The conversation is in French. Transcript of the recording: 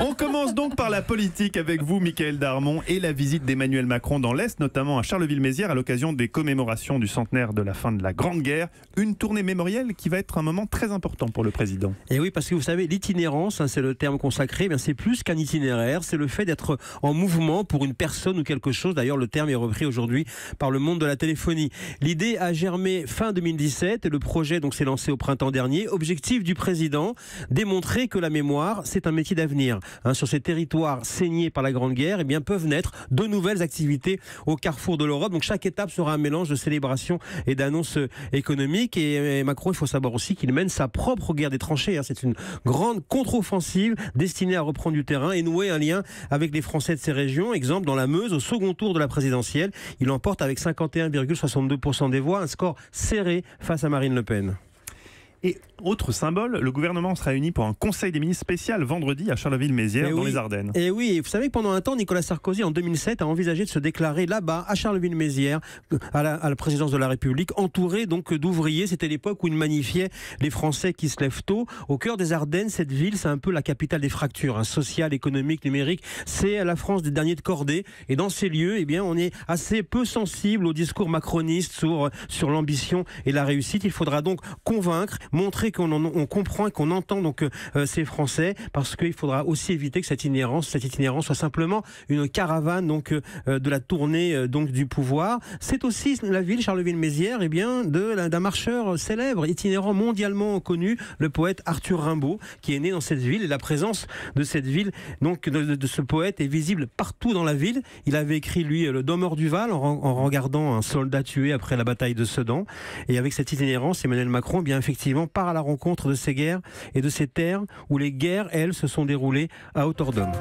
On commence donc par la politique avec vous, Mickaël Darmon, et la visite d'Emmanuel Macron dans l'Est, notamment à Charleville-Mézières, à l'occasion des commémorations du centenaire de la fin de la Grande Guerre. Une tournée mémorielle qui va être un moment très important pour le président. Et oui, parce que vous savez, l'itinérance, c'est le terme consacré, c'est plus qu'un itinéraire, c'est le fait d'être en mouvement pour une personne ou quelque chose. D'ailleurs, le terme est repris aujourd'hui par le monde de la téléphonie. L'idée a germé fin 2017 et le projet s'est lancé au printemps dernier. Objectif du président, démontrer que la mémoire, c'est un métier d'avenir. Sur ces territoires saignés par la Grande Guerre, peuvent naître de nouvelles activités au carrefour de l'Europe. Donc chaque étape sera un mélange de célébration et d'annonces économiques. Et Macron, il faut savoir aussi qu'il mène sa propre guerre des tranchées. C'est une grande contre-offensive destinée à reprendre du terrain et nouer un lien avec les Français de ces régions. Exemple, dans la Meuse, au second tour de la présidentielle, il emporte avec 51,62% des voix, un score serré face à Marine Le Pen. Et autre symbole, le gouvernement se réunit pour un conseil des ministres spécial vendredi à Charleville-Mézières, dans les Ardennes. Et oui, vous savez que pendant un temps, Nicolas Sarkozy, en 2007, a envisagé de se déclarer là-bas, à Charleville-Mézières, à la présidence de la République, entouré d'ouvriers. C'était l'époque où il magnifiait les Français qui se lèvent tôt. Au cœur des Ardennes, cette ville, c'est un peu la capitale des fractures, sociales, économiques, numériques. C'est la France des derniers de cordée. Et dans ces lieux, on est assez peu sensible au discours macroniste sur l'ambition et la réussite. Il faudra donc convaincre, montrer qu'on comprend et qu'on entend ces Français, parce qu'il faudra aussi éviter que cette itinérance soit simplement une caravane de la tournée du pouvoir. C'est aussi la ville, Charleville-Mézières, d'un marcheur célèbre, itinérant, mondialement connu, le poète Arthur Rimbaud, qui est né dans cette ville. Et la présence de cette ville, de ce poète, est visible partout dans la ville. Il avait écrit, lui, le Dommer du Val, en regardant un soldat tué après la bataille de Sedan. Et avec cette itinérance, Emmanuel Macron, effectivement, part à la rencontre de ces guerres et de ces terres où les guerres, elles, se sont déroulées à hauteur d'homme.